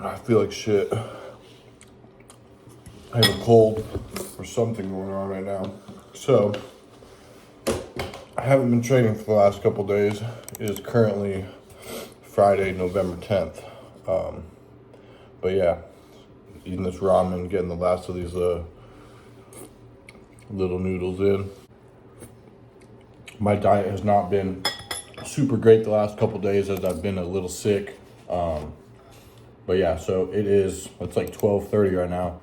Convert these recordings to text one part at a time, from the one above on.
I feel like shit. I have a cold or something going on right now. So, I haven't been training for the last couple days. It is currently Friday, November 10th. But yeah, eating this ramen, getting the last of these little noodles in. My diet has not been super great the last couple days as I've been a little sick. But yeah, so it's like 12:30 right now.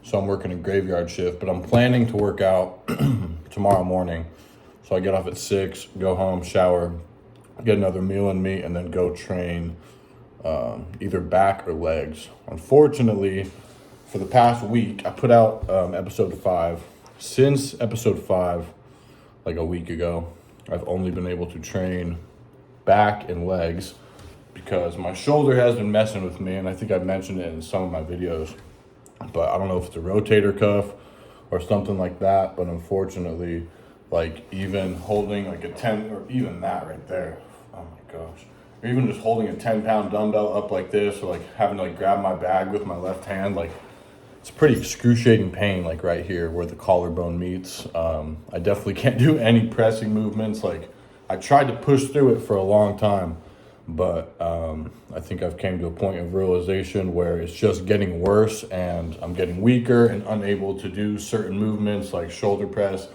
So I'm working a graveyard shift, but I'm planning to work out tomorrow morning. So I get off at 6, go home, shower, get another meal in me, and then go train either back or legs. Unfortunately, for the past week, I put out episode 5. Since episode 5, like a week ago, I've only been able to train back and legs because my shoulder has been messing with me, and I think I've mentioned it in some of my videos. But I don't know if it's a rotator cuff or something like that, but unfortunately, like even holding like a 10, or even that right there, oh my gosh, or even just holding a 10-pound dumbbell up like this, or like having to like grab my bag with my left hand, like it's pretty excruciating pain, like right here where the collarbone meets. I definitely can't do any pressing movements. Like I tried to push through it for a long time, but I think I've came to a point of realization where it's just getting worse and I'm getting weaker and unable to do certain movements like shoulder press,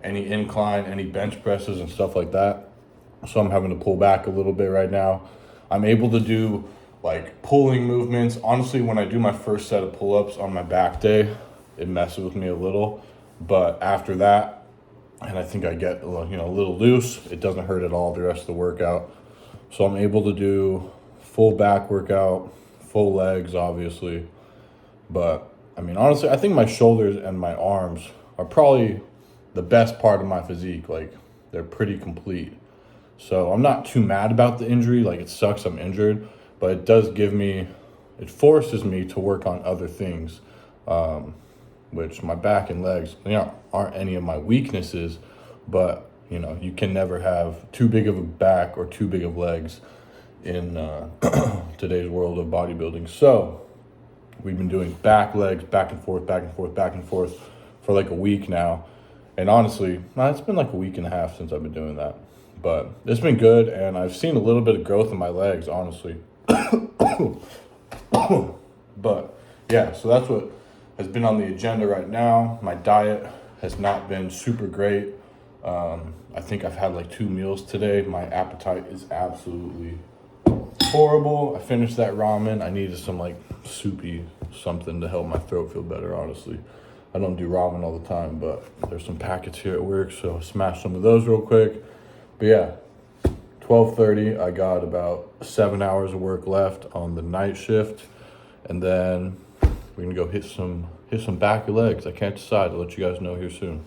any incline, any bench presses and stuff like that. So I'm having to pull back a little bit right now. I'm able to do like pulling movements. Honestly, when I do my first set of pull-ups on my back day, it messes with me a little. But after that, and I think I get a little loose, it doesn't hurt at all the rest of the workout. So I'm able to do full back workout, full legs, obviously. But I mean, honestly, I think my shoulders and my arms are probably the best part of my physique. Like they're pretty complete. So I'm not too mad about the injury. Like it sucks I'm injured, but it forces me to work on other things, which my back and legs, aren't any of my weaknesses, but you can never have too big of a back or too big of legs in today's world of bodybuilding. So we've been doing back legs, back and forth, back and forth, back and forth for like a week now. And honestly, it's been like a week and a half since I've been doing that. But it's been good, and I've seen a little bit of growth in my legs, honestly. But yeah, so that's what has been on the agenda right now. My diet has not been super great. I think I've had like 2 meals today. My appetite is absolutely horrible. I finished that ramen. I needed some like soupy something to help my throat feel better, honestly. I don't do ramen all the time, but there's some packets here at work, so I smashed some of those real quick. But yeah, 12:30, I got about 7 hours of work left on the night shift, and then we're gonna go hit some back or legs. I can't decide. I'll let you guys know here soon.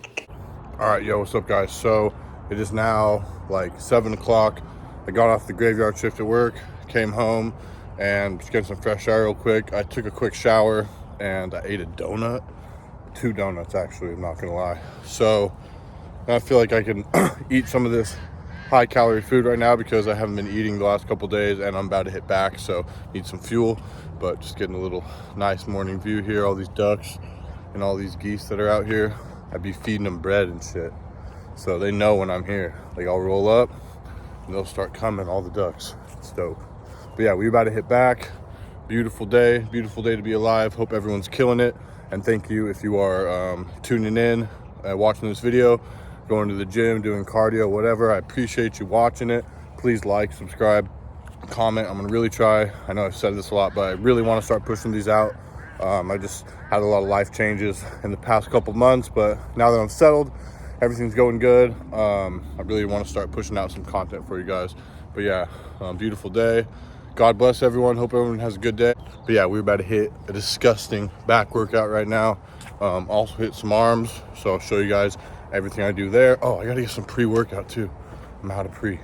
All right, yo, what's up, guys? So it is now like 7 o'clock. I got off the graveyard shift at work, came home, and just getting some fresh air real quick. I took a quick shower, and I ate a donut. 2 donuts, actually, I'm not gonna lie. So I feel like I can eat some of this high-calorie food right now because I haven't been eating the last couple days, and I'm about to hit back, so need some fuel. But just getting a little nice morning view here, all these ducks and all these geese that are out here. I'd be feeding them bread and shit, so they know when I'm here. Like I'll roll up and they'll start coming, all the ducks. It's dope. But yeah, we're about to hit back. Beautiful day to be alive. Hope everyone's killing it, and thank you if you are tuning in, watching this video, going to the gym, doing cardio, whatever. I appreciate you watching it. Please like, subscribe, comment. I'm gonna really try. I know I've said this a lot, but I really want to start pushing these out. I just had a lot of life changes in the past couple months, but now that I'm settled, everything's going good. I really want to start pushing out some content for you guys. But yeah, beautiful day. God bless everyone. Hope everyone has a good day. But yeah, we're about to hit a disgusting back workout right now. Also hit some arms, so I'll show you guys everything I do there. Oh, I gotta get some pre-workout too. I'm out of pre.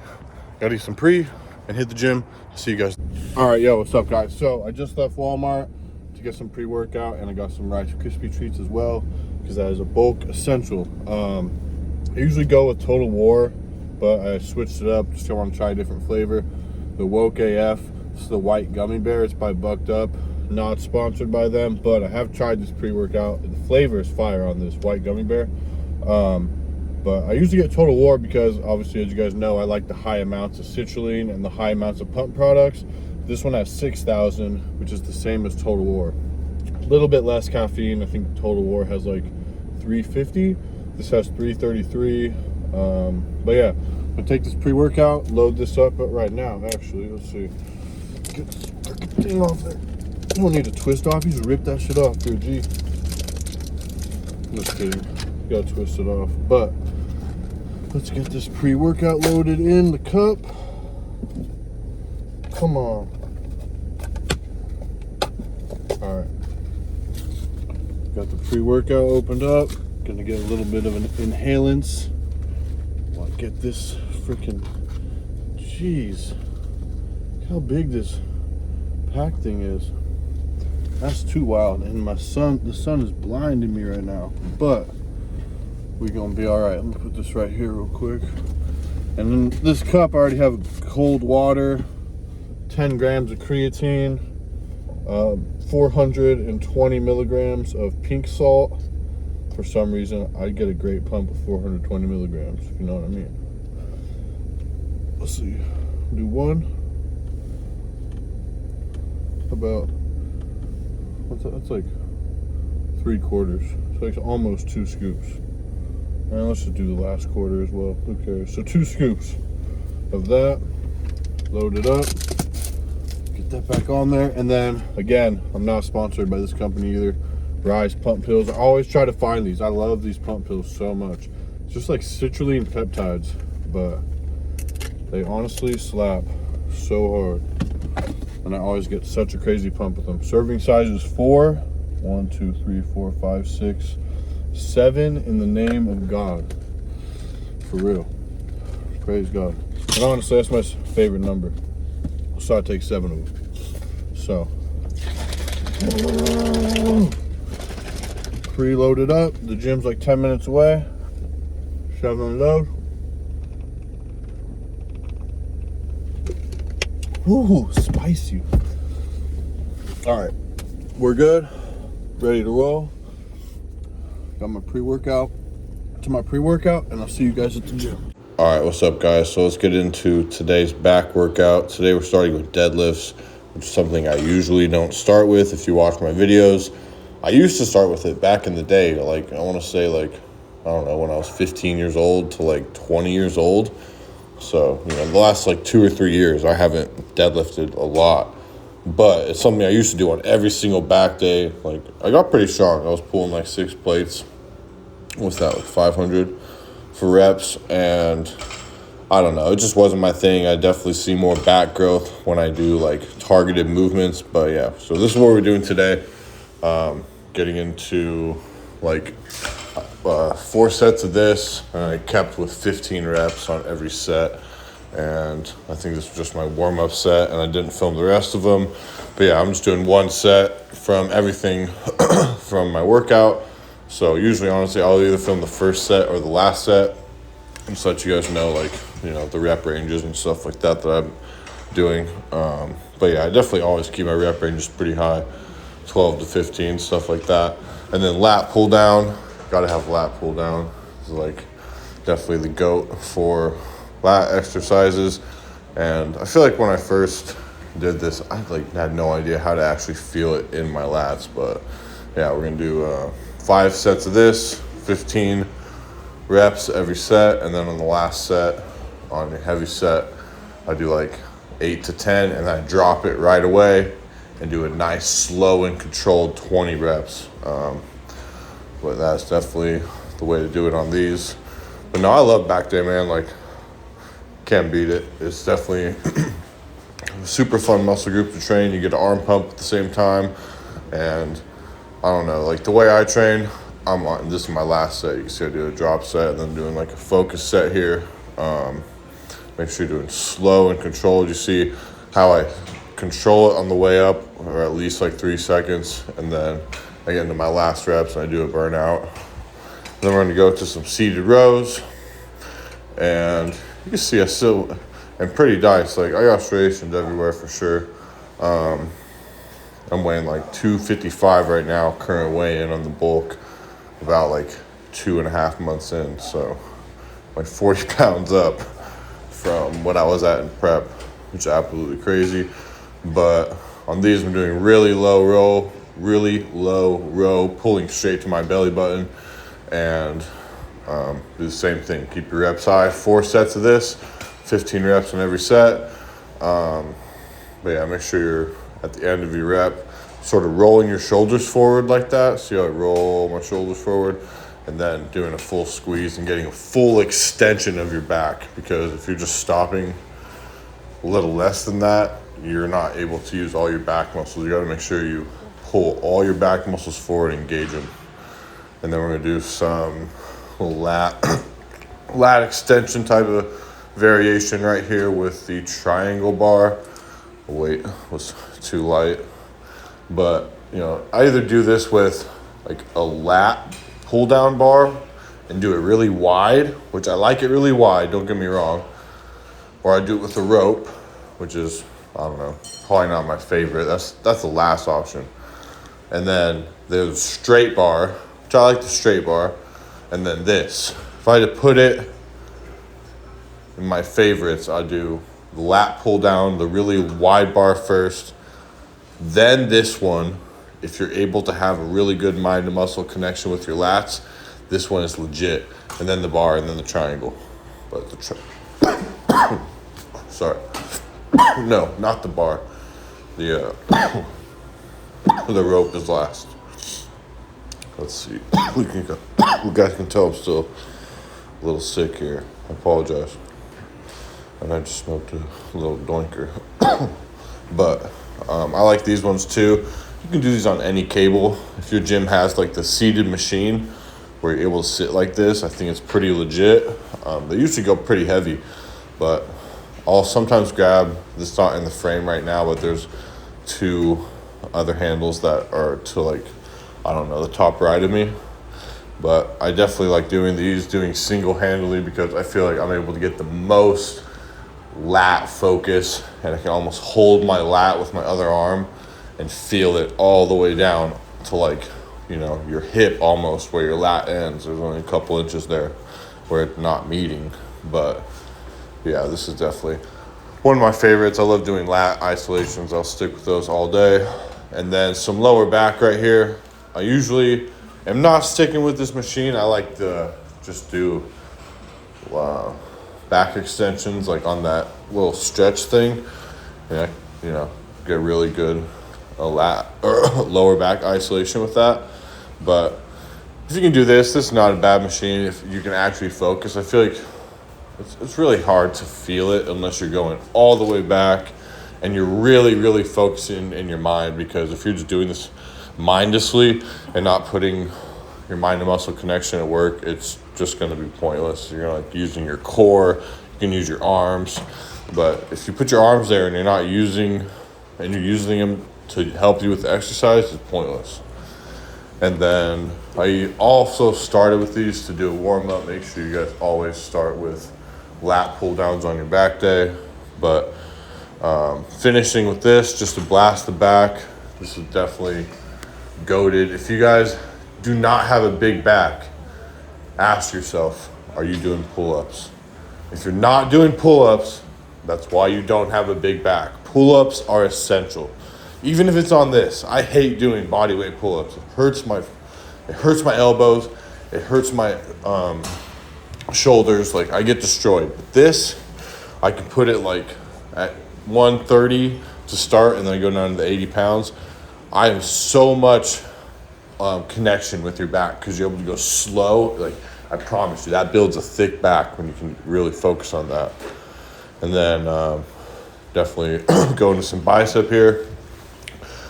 Gotta get some pre and hit the gym. See you guys. All right, yo, what's up, guys? So I just left Walmart to get some pre-workout, and I got some Rice Krispie treats as well because that is a bulk essential. I usually go with Total War, but I switched it up just want to try a different flavor. The Woke AF. This is the white gummy bear. It's probably bucked up. not sponsored by them, but I have tried this pre-workout. The flavor is fire on this white gummy bear. But I usually get Total War because, obviously, as you guys know, I like the high amounts of citrulline and the high amounts of pump products. This one has 6,000, which is the same as Total War. A little bit less caffeine. I think Total War has like 350. This has 333. But yeah, I'll take this pre-workout, load this up right now. Actually, let's see. Get this freaking thing off there. You don't need to twist off. You just rip that shit off, dude. G. Just kidding. You gotta twist it off. But let's get this pre-workout loaded in the cup. Come on. All right. Got the pre-workout opened up. Gonna get a little bit of an inhalants. I'll get this freaking, jeez. Look how big this pack thing is. That's too wild. And the sun is blinding me right now. But we're gonna be all right. Let me put this right here real quick. And then this cup, I already have cold water, 10 grams of creatine, 420 milligrams of pink salt. For some reason, I get a great pump with 420 milligrams, if you know what I mean. Let's see. Do one. About, that's like 3/4. So it's almost 2 scoops. And let's just do the last quarter as well. Who cares? So 2 scoops of that. Load it up. Get that back on there. And then, again, I'm not sponsored by this company either. Rise pump pills. I always try to find these. I love these pump pills so much. It's just like citrulline peptides, but they honestly slap so hard. And I always get such a crazy pump with them. Serving size is 4. 1, 2, 3, 4, 5, 6, 7 in the name of God. For real. Praise God. And honestly, that's my favorite number. So I take 7 of them. So. Preloaded up. The gym's like 10 minutes away. 7 load. Ooh, spicy. All right, we're good. Ready to roll. Got my pre-workout. To my pre-workout, and I'll see you guys at the gym. All right, what's up, guys? So let's get into today's back workout. Today we're starting with deadlifts, which is something I usually don't start with. If you watch my videos, I used to start with it back in the day. Like, I want to say, like, I don't know, when I was 15 years old to like 20 years old. So, you know, the last like 2 or 3 years, I haven't deadlifted a lot. But it's something I used to do on every single back day. Like, I got pretty strong. I was pulling like 6 plates. What's that, like 500 for reps? And I don't know, it just wasn't my thing. I definitely see more back growth when I do like targeted movements. But yeah, so this is what we're doing today. Getting into like 4 sets of this, and I kept with 15 reps on every set. And I think this was just my warm-up set, and I didn't film the rest of them. But yeah, I'm just doing 1 set from everything from my workout. So usually, honestly, I'll either film the first set or the last set, and so let you guys know, like, you know, the rep ranges and stuff like that I'm doing. But yeah, I definitely always keep my rep ranges pretty high, 12 to 15, stuff like that. And then lat pull down, gotta have lat pull down. It's like definitely the GOAT for lat exercises. And I feel like when I first did this, I like had no idea how to actually feel it in my lats. But yeah, we're gonna do 5 sets of this, 15 reps every set, and then on the last set, on a heavy set, I do like 8 to 10, and I drop it right away and do a nice slow and controlled 20 reps. But that's definitely the way to do it on these. But no, I love back day, man. Like, can't beat it. It's definitely a super fun muscle group to train. You get an arm pump at the same time, and I don't know, like the way I train, this is my last set. You can see I do a drop set and then doing like a focus set here. Make sure you're doing slow and controlled. You see how I control it on the way up, or at least like 3 seconds, and then I get into my last reps and I do a burnout. Then we're gonna go to some seated rows, and you can see I still am pretty diced. Like, I got striations everywhere for sure. I'm weighing like 255 right now, current weigh-in on the bulk, about like 2.5 months in. So like 40 pounds up from what I was at in prep, which is absolutely crazy. But on these, I'm doing really low row, pulling straight to my belly button, and do the same thing. Keep your reps high. 4 sets of this, 15 reps on every set. But yeah, make sure you're at the end of your rep, sort of rolling your shoulders forward like that. See how I roll my shoulders forward? And then doing a full squeeze and getting a full extension of your back. Because if you're just stopping a little less than that, you're not able to use all your back muscles. You got to make sure you pull all your back muscles forward and engage them. And then we're going to do some lat extension type of variation right here with the triangle bar. Weight was too light. But, you know, I either do this with like a lat pull down bar and do it really wide, which I like it really wide, don't get me wrong. Or I do it with a rope, which is, I don't know, probably not my favorite. That's the last option. And then there's a straight bar, which I like the straight bar. And then this. If I had to put it in my favorites, I do the lat pull down, the really wide bar first. Then this one, if you're able to have a really good mind to muscle connection with your lats, this one is legit. And then the bar, and then the triangle. But sorry. No, not the bar. The rope is last. Let's see. You guys can tell I'm still a little sick here. I apologize. And I just smoked a little doinker. But I like these ones too. You can do these on any cable. If your gym has like the seated machine where you're able to sit like this, I think it's pretty legit. They usually go pretty heavy, but I'll sometimes grab, this is not in the frame right now, but there's 2 other handles that are to like, I don't know, the top right of me. But I definitely like doing these, doing single-handedly, because I feel like I'm able to get the most lat focus, and I can almost hold my lat with my other arm and feel it all the way down to like, you know, your hip almost, where your lat ends. There's only a couple inches there where it's not meeting. But yeah, this is definitely one of my favorites. I love doing lat isolations. I'll stick with those all day. And then some lower back right here. I usually am not sticking with this machine. I like to just do back extensions like on that little stretch thing. And I, you know, get really good lat or lower back isolation with that. But if you can do this is not a bad machine. If you can actually focus, I feel like it's really hard to feel it unless you're going all the way back and you're really, really focusing in your mind. Because if you're just doing this mindlessly and not putting your mind to muscle connection at work, it's just going to be pointless. You're like using your core, you can use your arms, but if you put your arms there and you're not using, and you're using them to help you with the exercise, it's pointless. And then I also started with these to do a warm up. Make sure you guys always start with lat pull downs on your back day, but finishing with this just to blast the back. This is definitely goated. If you guys do not have a big back, ask yourself, are you doing pull-ups? If you're not doing pull-ups, that's why you don't have a big back. Pull-ups are essential. Even if it's on this, I hate doing body weight pull-ups. It hurts my elbows. It hurts my shoulders. Like, I get destroyed. But this, I can put it like at 130 to start, and then I go down to the 80 pounds. I have so much connection with your back because you're able to go slow. Like, I promise you, that builds a thick back when you can really focus on that. And then definitely go into some bicep here.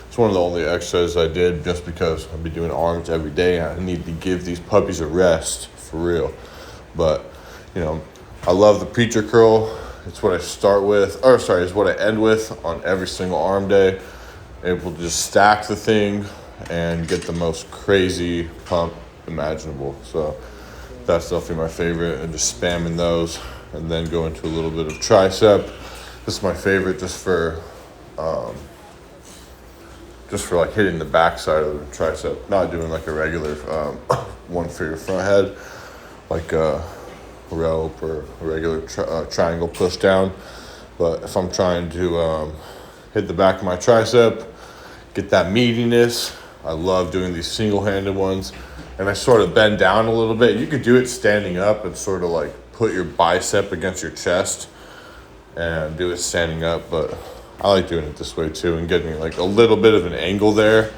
It's one of the only exercises I did just because I'll be doing arms every day. I need to give these puppies a rest for real. But, you know, I love the preacher curl. It's what I start with, it's what I end with on every single arm day. Able to just stack the thing and get the most crazy pump imaginable. So that's definitely my favorite, and just spamming those, and then go into a little bit of tricep. This is my favorite just for just for like hitting the back side of the tricep, not doing like a regular one for your front head, like a rope or a regular triangle push down. But if I'm trying to hit the back of my tricep, get that meatiness, I love doing these single-handed ones. And I sort of bend down a little bit. You could do it standing up and sort of like put your bicep against your chest and do it standing up, but I like doing it this way too and getting like a little bit of an angle there.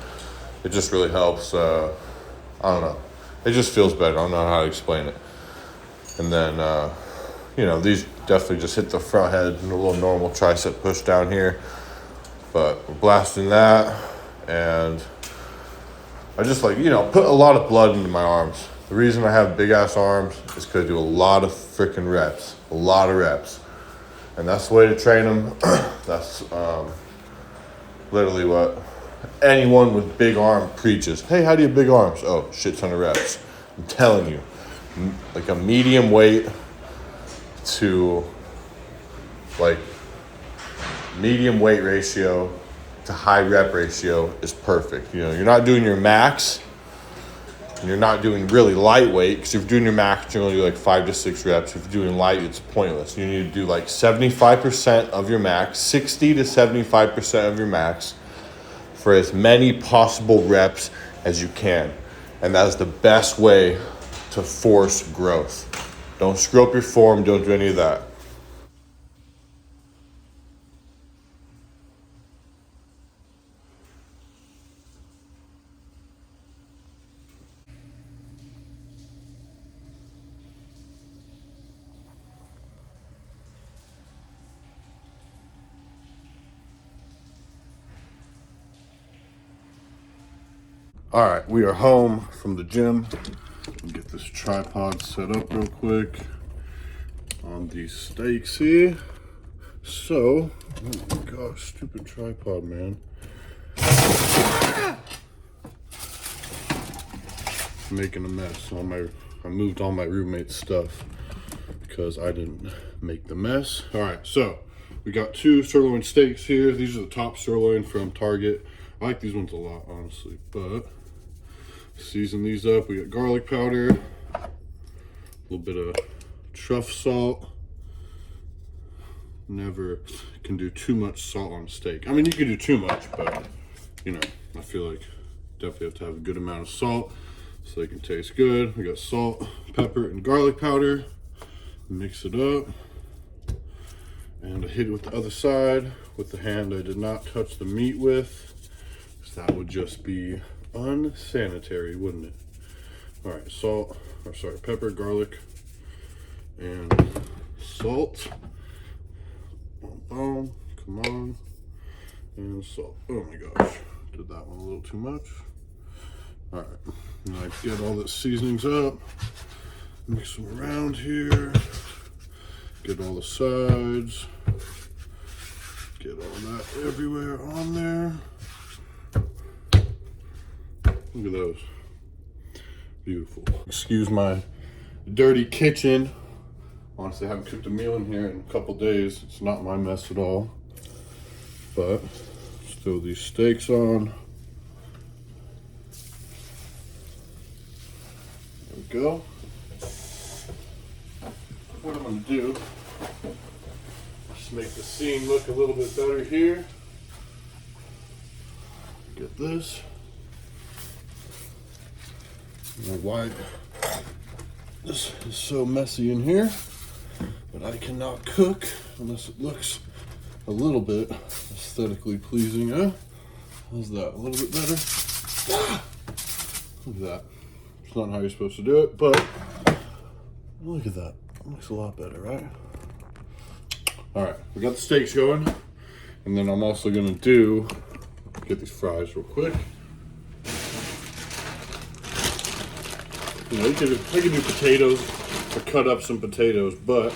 It just really helps. I don't know. It just feels better. I don't know how to explain it. And then, these definitely just hit the front head and a little normal tricep push down here. But we're blasting that, and I just like, put a lot of blood into my arms. The reason I have big ass arms is because I do a lot of freaking reps, a lot of reps. And that's the way to train them. That's literally what anyone with big arm preaches. Hey, how do you have big arms? Oh, shit ton of reps. I'm telling you, like a medium weight to like medium weight ratio to high rep ratio is perfect. You're not doing your max and you're not doing really lightweight, because if you're doing your max, you're only do like 5 to 6 reps. If you're doing light, it's pointless. You need to do like 75% of your max, 60 to 75% of your max for as many possible reps as you can. And that's the best way to force growth. Don't screw up your form, don't do any of that. All right, we are home from the gym. Get this tripod set up real quick on these stakes here. So, oh my gosh, stupid tripod, man. Making a mess. I moved all my roommate's stuff because I didn't make the mess. All right, so we got 2 sirloin steaks here. These are the top sirloin from Target. I like these ones a lot, honestly, but season these up. We got garlic powder, a little bit of truff salt. Never can do too much salt on steak. I mean, you can do too much, but I feel like definitely have to have a good amount of salt so they can taste good. We got salt, pepper, and garlic powder. Mix it up. And I hit it with the other side with the hand I did not touch the meat with, because that would just be unsanitary, wouldn't it? All right, pepper, garlic, and salt. Boom, come on, and salt. Oh my gosh, did that one a little too much. All right, now I get all the seasonings up, mix them around here, get all the sides, get all that everywhere on there. Look at those. Beautiful. Excuse my dirty kitchen. Honestly, I haven't cooked a meal in here in a couple days. It's not my mess at all. But let's throw these steaks on. There we go. What I'm gonna do, just make the scene look a little bit better here. Get this. Why this is so messy in here, but I cannot cook unless it looks a little bit aesthetically pleasing, huh? How's that? A little bit better? Ah! Look at that. It's not how you're supposed to do it, but look at that. It looks a lot better, right? All right, we got the steaks going, and then I'm also gonna get these fries real quick. I could do potatoes or cut up some potatoes, but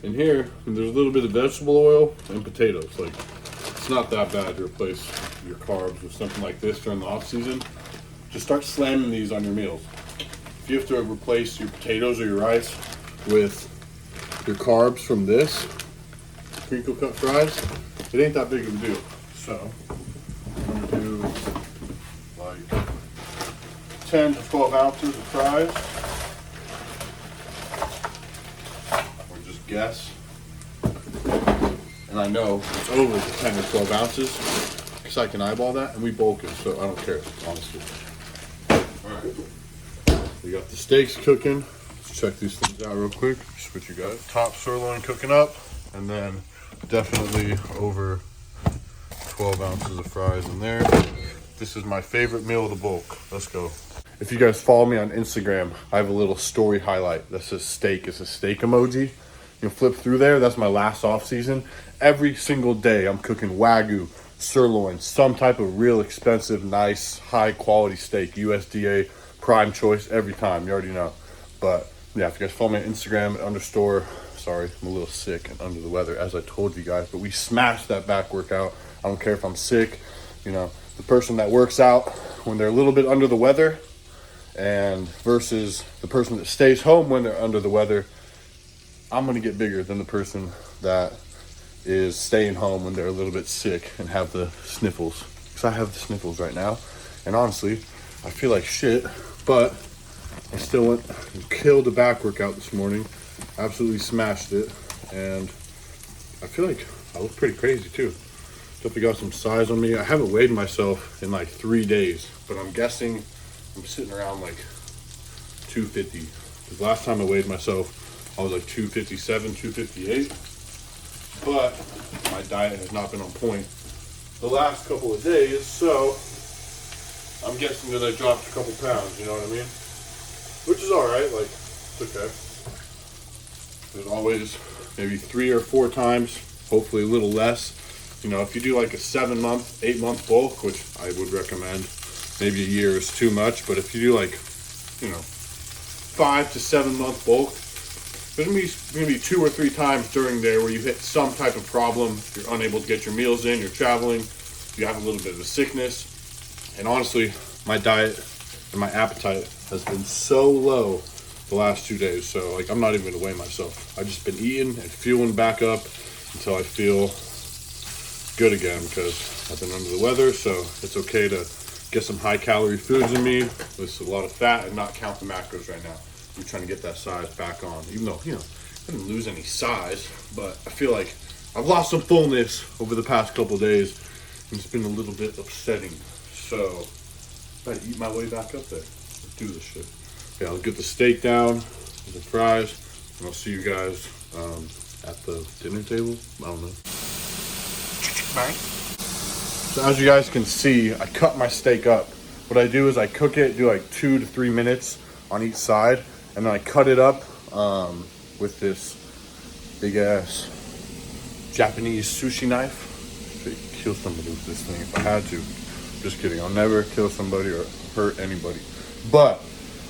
in here, there's a little bit of vegetable oil and potatoes. Like, it's not that bad to replace your carbs with something like this during the off season. Just start slamming these on your meals. If you have to replace your potatoes or your rice with your carbs from this, crinkle cut fries, it ain't that big of a deal. So, I'm gonna do 10 to 12 ounces of fries. Or just guess. And I know it's over the 10 to 12 ounces because I can eyeball that, and we bulk it, so I don't care, honestly. All right. We got the steaks cooking. Let's check these things out real quick. Switch you guys. Top sirloin cooking up, and then definitely over 12 ounces of fries in there. This is my favorite meal of the bulk. Let's go. If you guys follow me on Instagram, I have a little story highlight that says steak. It's a steak emoji. You can flip through there. That's my last off season. Every single day I'm cooking Wagyu, sirloin, some type of real expensive, nice, high quality steak. USDA, prime choice, every time. You already know. But yeah, if you guys follow me on Instagram, sorry, I'm a little sick and under the weather, as I told you guys. But we smashed that back workout. I don't care if I'm sick. You know, the person that works out when they're a little bit under the weather and versus the person that stays home when they're under the weather, I'm going to get bigger than the person that is staying home when they're a little bit sick and have the sniffles. Because I have the sniffles right now. And honestly, I feel like shit, but I still went and killed the back workout this morning. Absolutely smashed it. And I feel like I look pretty crazy too. Definitely got some size on me. I haven't weighed myself in like 3 days, but I'm guessing I'm sitting around like 250. Because last time I weighed myself, I was like 257, 258. But my diet has not been on point the last couple of days, so I'm guessing that I dropped a couple pounds, you know what I mean? Which is alright, like, it's okay. There's always maybe 3 or 4 times, hopefully a little less. You know, if you do like a 7-month, 8-month bulk, which I would recommend, maybe a year is too much, but if you do like, you know, 5 to 7 month bulk, there's gonna be 2 or 3 times during there where you hit some type of problem. You're unable to get your meals in, you're traveling, you have a little bit of a sickness. And honestly, my diet and my appetite has been so low the last 2 days. So like, I'm not even gonna weigh myself. I've just been eating and fueling back up until I feel good again, because I've been under the weather. So it's okay to get some high calorie foods in me with a lot of fat and not count the macros right now. I'm trying to get that size back on, even though, you know, I didn't lose any size, but I feel like I've lost some fullness over the past couple of days, and it's been a little bit upsetting. So I gotta eat my way back up there. Let's do this shit. Okay, I'll get the steak down, the fries, and I'll see you guys at the dinner table. I don't know. So as you guys can see, I cut my steak up. What I do is I cook it, do like 2 to 3 minutes on each side, and then I cut it up with this big ass Japanese sushi knife. Should kill somebody with this thing if I had to. Just kidding, I'll never kill somebody or hurt anybody. But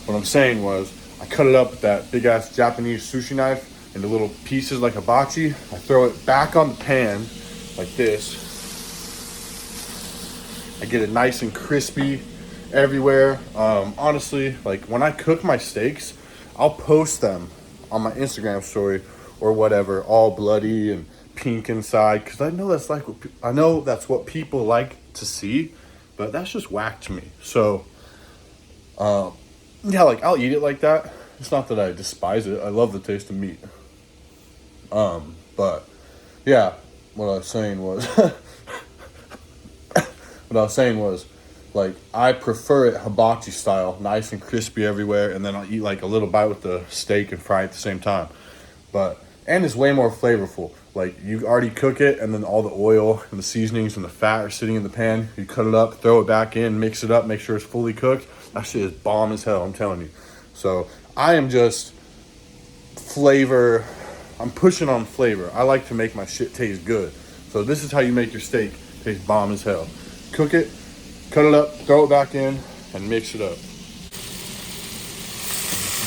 what I'm saying was, I cut it up with that big ass Japanese sushi knife into little pieces like hibachi. I throw it back on the pan like this. I get it nice and crispy everywhere. Honestly, like when I cook my steaks, I'll post them on my Instagram story or whatever, all bloody and pink inside, because I know that's what people like to see, but that's just whack to me. So yeah, like I'll eat it like that. It's not that I despise it. I love the taste of meat. But yeah, what I was saying was like, I prefer it hibachi style, nice and crispy everywhere, and then I'll eat like a little bite with the steak and fry it at the same time. And it's way more flavorful. Like, you already cook it, and then all the oil and the seasonings and the fat are sitting in the pan. You cut it up, throw it back in, mix it up, make sure it's fully cooked. That shit is bomb as hell, I'm telling you. So I am just I'm pushing on flavor. I like to make my shit taste good. So this is how you make your steak taste bomb as hell. Cook it, cut it up, throw it back in, and mix it up.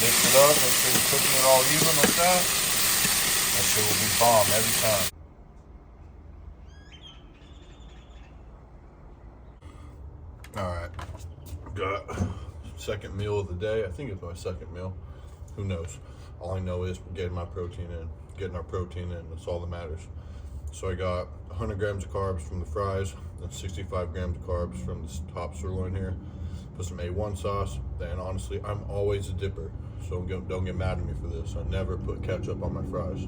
Mix it up, make sure you're cooking it all even like that. That shit will be bomb every time. Alright, got second meal of the day. I think it's my second meal. Who knows? All I know is we're getting my protein in. Getting our protein in, that's all that matters. So I got 100 grams of carbs from the fries, and 65 grams of carbs from this top sirloin here. Put some A1 sauce. Then honestly, I'm always a dipper, so don't get mad at me for this. I never put ketchup on my fries,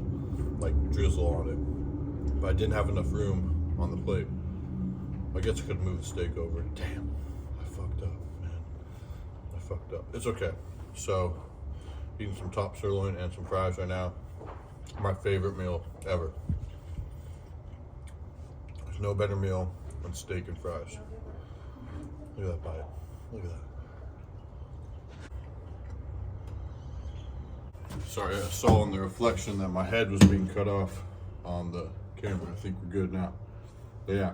like drizzle on it. But I didn't have enough room on the plate. I guess I could move the steak over. Damn, I fucked up, man. I fucked up. It's okay. So, eating some top sirloin and some fries right now. My favorite meal ever. There's no better meal than steak and fries. Look at that bite. Look at that. Sorry, I saw in the reflection that my head was being cut off on the camera. I think we're good now. But yeah,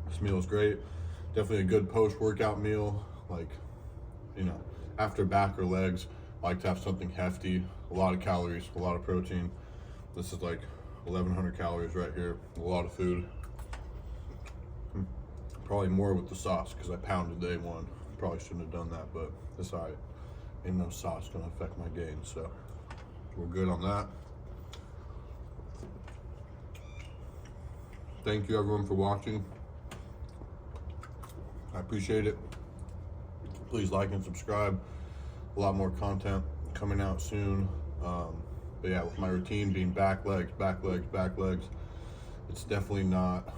this meal is great. Definitely a good post-workout meal. Like, you know, after back or legs, I like to have something hefty, a lot of calories, a lot of protein. This is like 1,100 calories right here, a lot of food. Probably more with the sauce because I pounded the A1. Probably shouldn't have done that, but it's all right. Ain't no sauce gonna affect my gains, so we're good on that. Thank you everyone for watching. I appreciate it. Please like and subscribe. A lot more content coming out soon. But yeah, with my routine being back legs, it's definitely not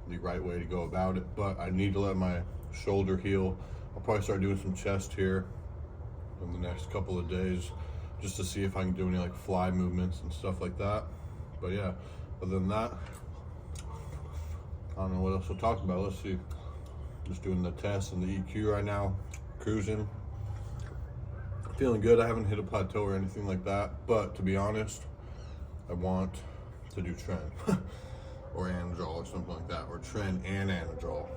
the right way to go about it, but I need to let my shoulder heal. I'll probably start doing some chest here in the next couple of days just to see if I can do any like fly movements and stuff like that. But yeah, other than that, I don't know what else to talk about. Let's see. Just doing the test and the EQ right now, cruising. Feeling good. I haven't hit a plateau or anything like that, but to be honest, I want to do tren or anadrol or something like that, or tren and anadrol.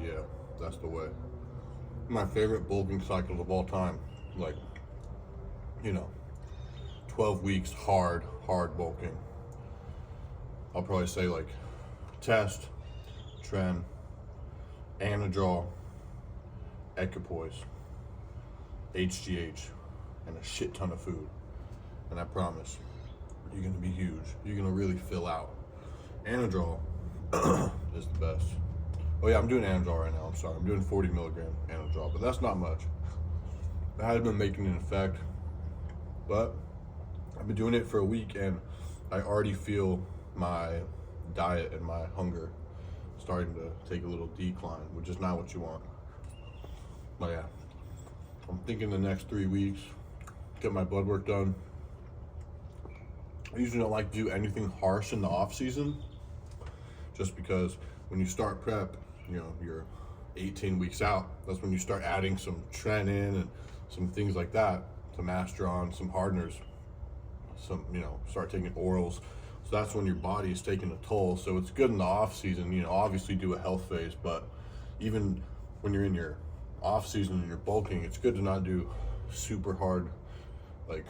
Yeah, that's the way. My favorite bulking cycles of all time, like, you know, 12 weeks hard bulking. I'll probably say like test, tren, anadrol, equipoise, HGH, and a shit ton of food. And I promise, you're gonna be huge. You're gonna really fill out. Anadrol is the best. Oh yeah, I'm doing anadrol right now. I'm sorry. I'm doing 40 milligram anadrol, but that's not much. It has been making an effect, but I've been doing it for a week and I already feel my diet and my hunger starting to take a little decline, which is not what you want. But yeah, I'm thinking the next 3 weeks, get my blood work done. I usually don't like to do anything harsh in the off season, just because when you start prep, you know, you're 18 weeks out. That's when you start adding some tren in and some things like that to master on, some hardeners, some, you know, start taking orals. So that's when your body is taking a toll. So it's good in the off season, you know, obviously do a health phase, but even when you're in your off season and you're bulking, it's good to not do super hard, like,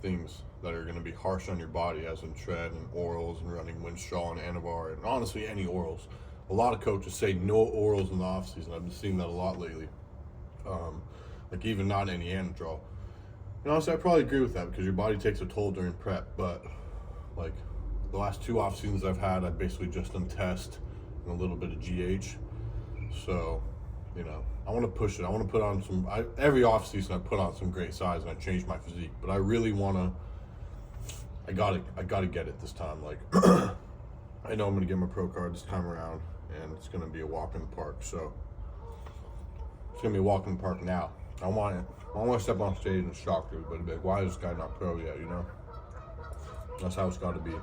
things that are going to be harsh on your body, as in tren and orals and running Winstrol and Anavar, and honestly any orals. A lot of coaches say no orals in the off season. I've been seeing that a lot lately. Like even not any anadrol. And honestly, I probably agree with that because your body takes a toll during prep. But like the last 2 off seasons I've had, I've basically just done test and a little bit of GH. So, you know, I want to push it. I want to put on some. Every off season I put on some great size and I changed my physique. But I really want to. I gotta get it this time. Like, I know I'm gonna get my pro card this time around, and it's gonna be a walk in the park. So it's gonna be a walk in the park now. I want it. I want to step on stage and shock everybody. Be like, why is this guy not pro yet? You know, that's how it's got to be.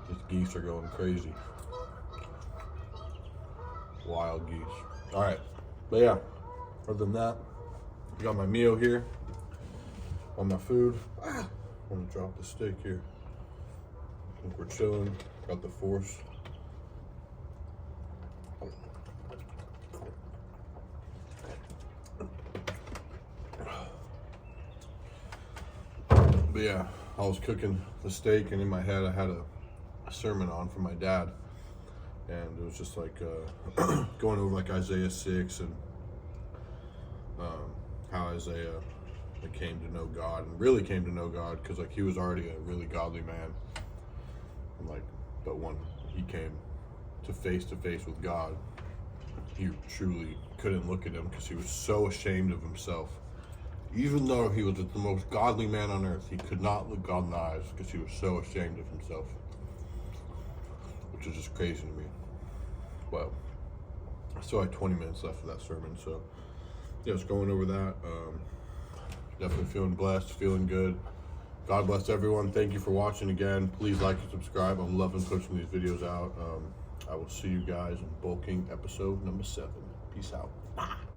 These geese are going crazy. Wild geese. All right, but yeah. Other than that, I got my meal here. On my food. I'm gonna drop the steak here. I think we're chilling. Got the force. But yeah, I was cooking the steak, and in my head I had a sermon on from my dad, and it was just like going over like Isaiah 6 and how Isaiah came to know God and really came to know God, because like he was already a really godly man, and like, but when he came to face with God, he truly couldn't look at him because he was so ashamed of himself. Even though he was the most godly man on earth, he could not look God in the eyes because he was so ashamed of himself, which is just crazy to me. Well, I still had 20 minutes left of that sermon, so yeah, just going over that. Definitely feeling blessed, feeling good. God bless everyone. Thank you for watching again. Please like and subscribe. I'm loving pushing these videos out. I will see you guys in bulking episode number 7. Peace out.